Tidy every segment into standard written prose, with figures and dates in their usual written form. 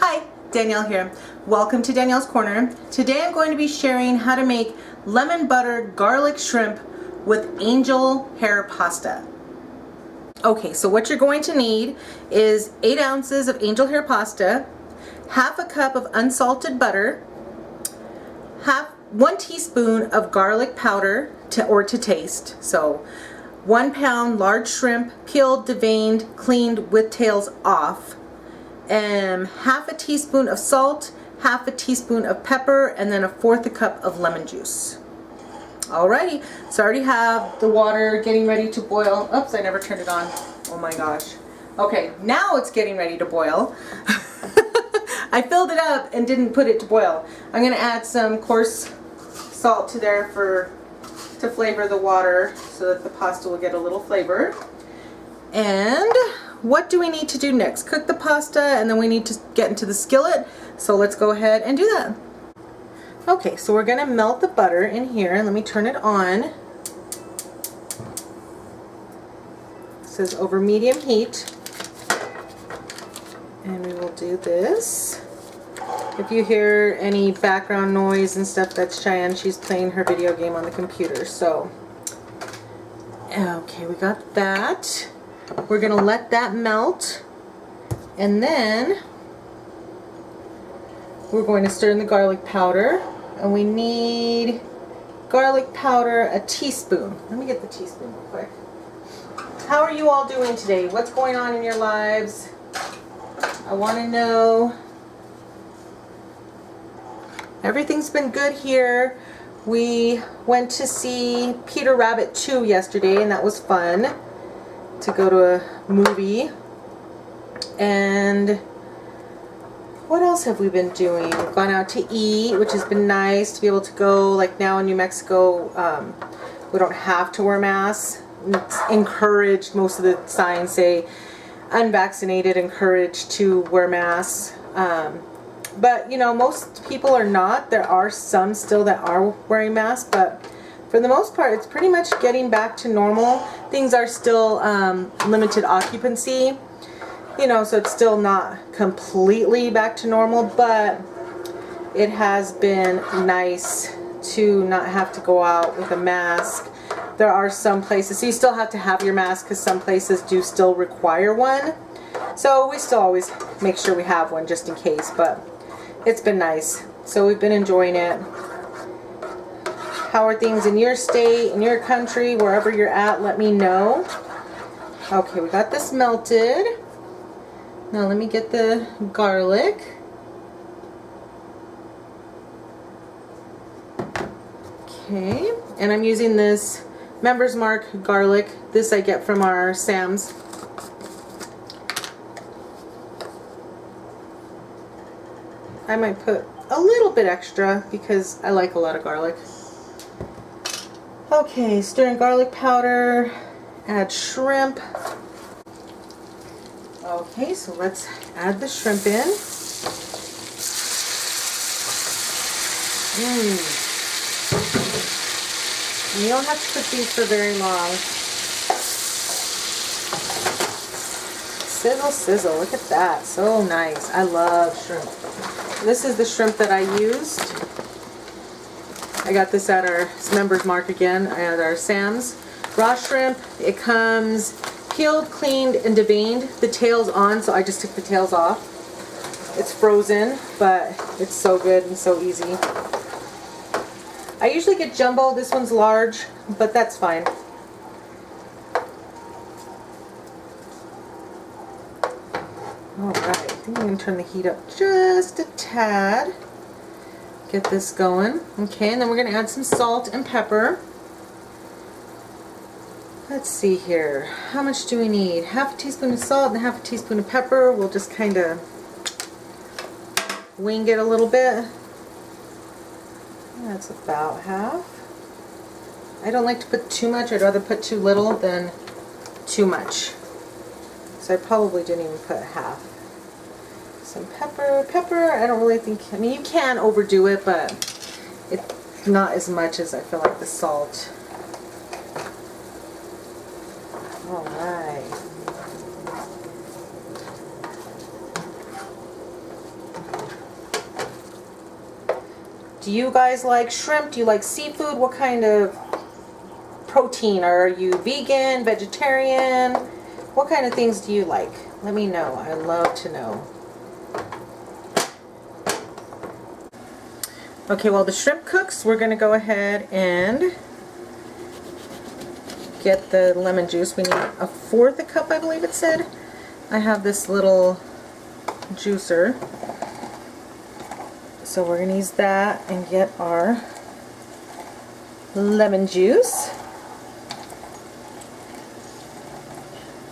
Hi, Danielle here. Welcome to Danielle's Corner. Today I'm going to be sharing how to make lemon butter garlic shrimp with angel hair pasta. Okay, so what you're going to need is 8 ounces of angel hair pasta, half a cup of unsalted butter, 1 teaspoon of garlic powder to taste. So 1 pound large shrimp, peeled, deveined, cleaned with tails off, and half a teaspoon of salt, half a teaspoon of pepper, and then 1/4 cup of lemon juice. Alrighty, so I already have the water getting ready to boil. Oops, I never turned it on. Oh my gosh. Okay, now it's getting ready to boil. I filled it up and didn't put it to boil. I'm going to add some coarse salt to there to flavor the water so that the pasta will get a little flavor. And what do we need to do next? Cook the pasta, and then we need to get into the skillet. So let's go ahead and do that. Okay, so we're going to melt the butter in here. Let me turn it on. It says over medium heat. And we will do this. If you hear any background noise and stuff, that's Cheyenne. She's playing her video game on the computer. So, okay, we got that. We're going to let that melt, and then we're going to stir in the garlic powder, and we need garlic powder, a teaspoon. Let me get the teaspoon real quick. How are you all doing today? What's going on in your lives? I want to know. Everything's been good here. We went to see Peter Rabbit 2 yesterday, and that was fun. To go to a movie. And what else have we been doing? We've gone out to eat, which has been nice to be able to go. Like now in New Mexico, we don't have to wear masks. It's encouraged. Most of the signs say unvaccinated encouraged to wear masks. But you know, most people are not. There are some still that are wearing masks, but for the most part, it's pretty much getting back to normal. Things are still limited occupancy, you know, so it's still not completely back to normal, but it has been nice to not have to go out with a mask. There are some places, so you still have to have your mask because some places do still require one. So we still always make sure we have one just in case, but it's been nice. So we've been enjoying it. How are things in your state, in your country, wherever you're at? Let me know. Okay, we got this melted. Now let me get the garlic. Okay, and I'm using this Members Mark garlic. This I get from our Sam's. I might put a little bit extra because I like a lot of garlic. Okay, stir in garlic powder, add shrimp. Okay, so let's add the shrimp in. You don't have to cook these for very long. Sizzle, sizzle, look at that, so nice. I love shrimp. This is the shrimp that I used. I got this at our Members Mark again, at our Sam's. Raw shrimp. It comes peeled, cleaned, and deveined. The tail's on, so I just took the tails off. It's frozen, but it's so good and so easy. I usually get jumbo. This one's large, but that's fine. Alright, I think I'm going to turn the heat up just a tad. Get this going. Okay, and then we're going to add some salt and pepper. Let's see here. How much do we need? Half a teaspoon of salt and half a teaspoon of pepper. We'll just kind of wing it a little bit. That's about half. I don't like to put too much. I'd rather put too little than too much. So I probably didn't even put half. Some pepper. Pepper, I don't really think, I mean, you can overdo it, but it's not as much as I feel like the salt. Alright. Do you guys like shrimp? Do you like seafood? What kind of protein? Are you vegan, vegetarian? What kind of things do you like? Let me know. I love to know. Okay, while the shrimp cooks, we're going to go ahead and get the lemon juice. We need 1/4 cup, I believe it said. I have this little juicer. So we're going to use that and get our lemon juice.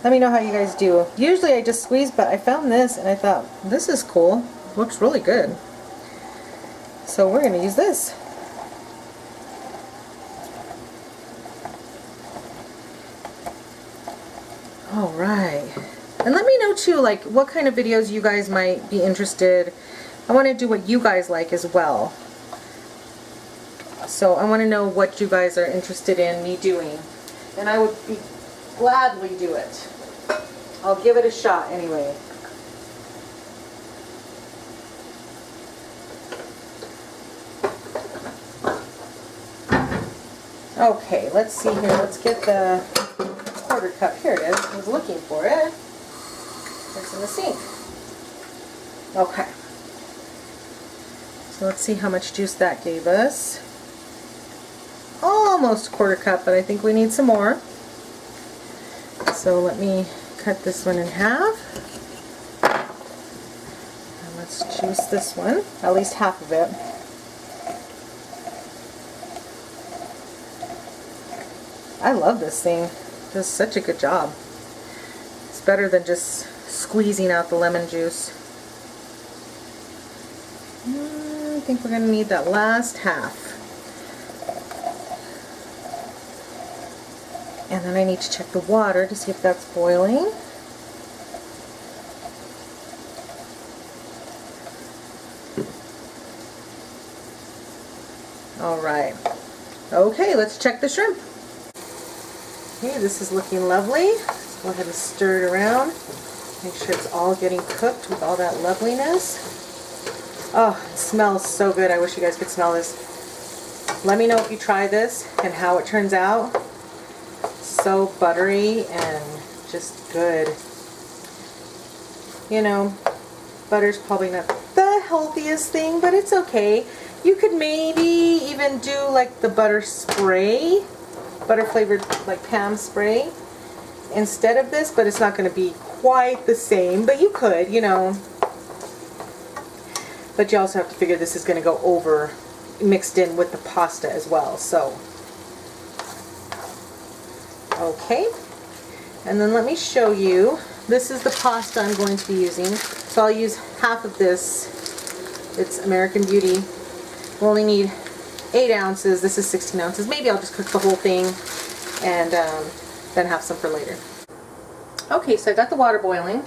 Let me know how you guys do. Usually I just squeeze, but I found this and I thought, this is cool. Looks really good. So we're going to use this. Alright. And let me know too, like, what kind of videos you guys might be interested. I want to do what you guys like as well. So I want to know what you guys are interested in me doing. And I would gladly do it. I'll give it a shot anyway. Okay, let's see here. Let's get the 1/4 cup. Here it is. I was looking for it. It's in the sink. Okay. So let's see how much juice that gave us. Almost 1/4 cup, but I think we need some more. So let me cut this one in half. And let's juice this one, at least half of it. I love this thing. It does such a good job. It's better than just squeezing out the lemon juice. I think we're going to need that last half. And then I need to check the water to see if that's boiling. Alright. Okay, let's check the shrimp. Okay, this is looking lovely. Let's go ahead and stir it around. Make sure it's all getting cooked with all that loveliness. Oh, it smells so good. I wish you guys could smell this. Let me know if you try this and how it turns out. So buttery and just good. You know, butter's probably not the healthiest thing, but it's okay. You could maybe even do like the butter spray, butter flavored like Pam spray instead of this, but it's not going to be quite the same, but you could, you know. But you also have to figure this is going to go over, mixed in with the pasta as well, so. Okay, and then let me show you. This is the pasta I'm going to be using. So I'll use half of this. It's American Beauty. We only need 8 ounces. This is 16 ounces. Maybe I'll just cook the whole thing and then have some for later. Okay, so I got the water boiling.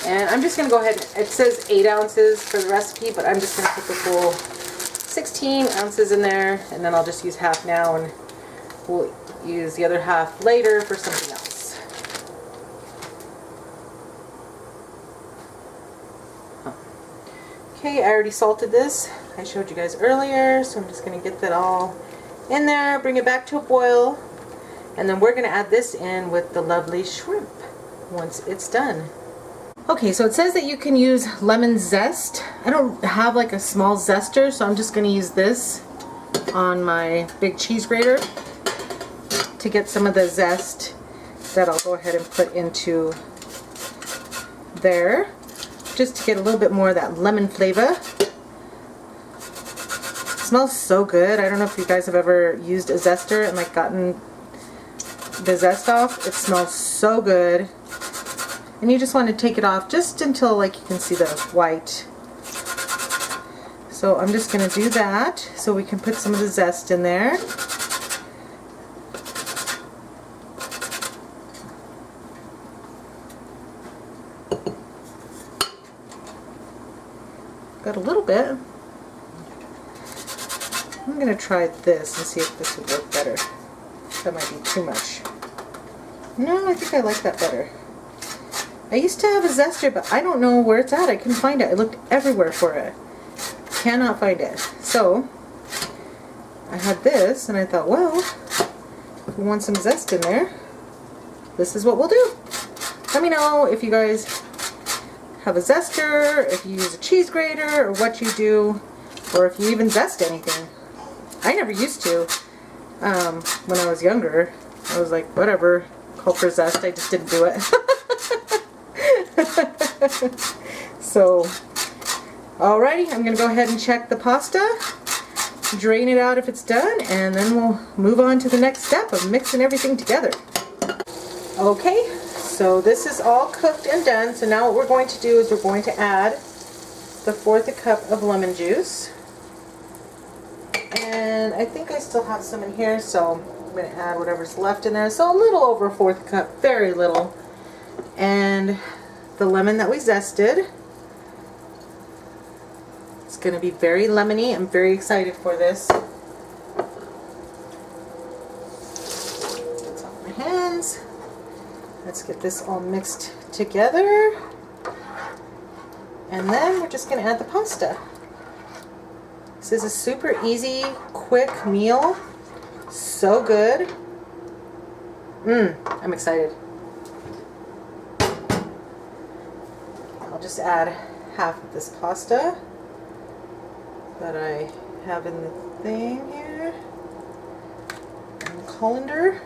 And I'm just going to go ahead, it says 8 ounces for the recipe, but I'm just going to put the full 16 ounces in there, and then I'll just use half now, and we'll use the other half later for something else. Okay, I already salted this. I showed you guys earlier, so I'm just going to get that all in there, bring it back to a boil, and then we're going to add this in with the lovely shrimp once it's done. Okay, so it says that you can use lemon zest. I don't have like a small zester, so I'm just going to use this on my big cheese grater to get some of the zest that I'll go ahead and put into there, just to get a little bit more of that lemon flavor. It smells so good. I don't know if you guys have ever used a zester and like gotten the zest off. It smells so good. And you just want to take it off just until like you can see the white. So I'm just going to do that so we can put some of the zest in there. Got a little bit. I'm going to try this and see if this would work better. That might be too much. No, I think I like that better. I used to have a zester, but I don't know where it's at. I couldn't find it. I looked everywhere for it. Cannot find it. So I had this and I thought, well, if we want some zest in there, this is what we'll do. Let me know if you guys have a zester, if you use a cheese grater, or what you do, or if you even zest anything. I never used to. When I was younger, I was like, whatever, call for zest, I just didn't do it. So, alrighty, I'm going to go ahead and check the pasta, drain it out if it's done, and then we'll move on to the next step of mixing everything together. Okay, so this is all cooked and done, so now what we're going to do is we're going to add the 1/4 cup of lemon juice. And I think I still have some in here, so I'm going to add whatever's left in there. So a little over 1/4 cup, very little. And the lemon that we zested. It's going to be very lemony. I'm very excited for this. It's off my hands. Let's get this all mixed together. And then we're just going to add the pasta. This is a super easy, quick meal. So good. I'm excited. I'll just add half of this pasta that I have in the thing here. In the colander.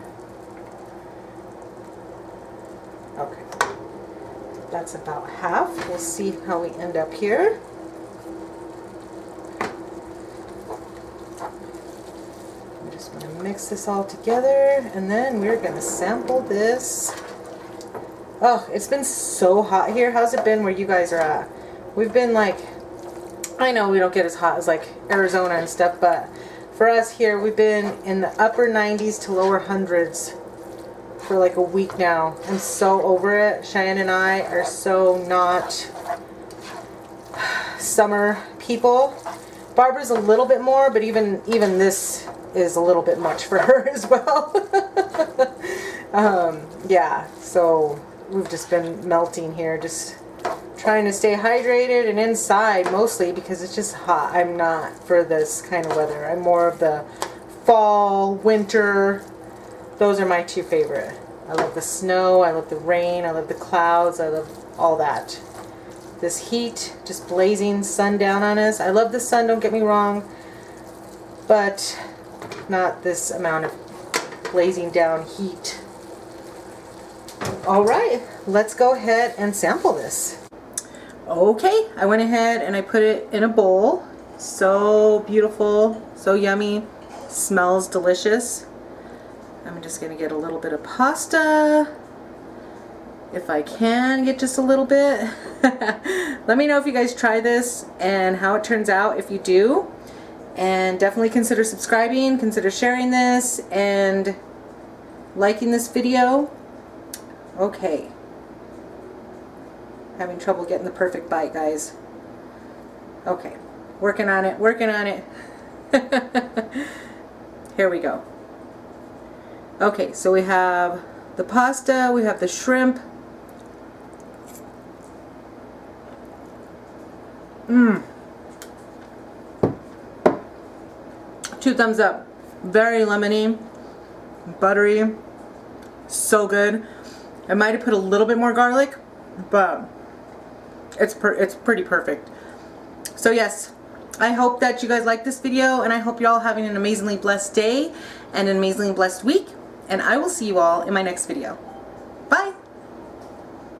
Okay. That's about half. We'll see how we end up here. I'm going to mix this all together, and then we're going to sample this. Oh, it's been so hot here. How's it been where you guys are at? We've been like, I know we don't get as hot as like Arizona and stuff, but for us here, we've been in the upper 90s to lower hundreds for like a week now. I'm so over it. Cheyenne and I are so not summer people. Barbara's a little bit more, but even this is a little bit much for her as well. Yeah, so we've just been melting here, just trying to stay hydrated and inside mostly because it's just hot. I'm not for this kind of weather. I'm more of the fall, winter. Those are my two favorite. I love the snow, I love the rain, I love the clouds, I love all that. This heat, just blazing sun down on us. I love the sun, don't get me wrong, but not this amount of blazing down heat. Alright, let's go ahead and sample this. Okay, I went ahead and I put it in a bowl. So beautiful, so yummy, smells delicious. I'm just going to get a little bit of pasta. If I can get just a little bit. Let me know if you guys try this and how it turns out if you do. And definitely consider subscribing, consider sharing this, and liking this video. Okay. Having trouble getting the perfect bite, guys. Okay. Working on it, working on it. Here we go. Okay, so we have the pasta, we have the shrimp. Two thumbs up. Very lemony, buttery, so good. I might have put a little bit more garlic, but it's pretty perfect. So yes, I hope that you guys like this video, and I hope you're all having an amazingly blessed day and an amazingly blessed week, and I will see you all in my next video.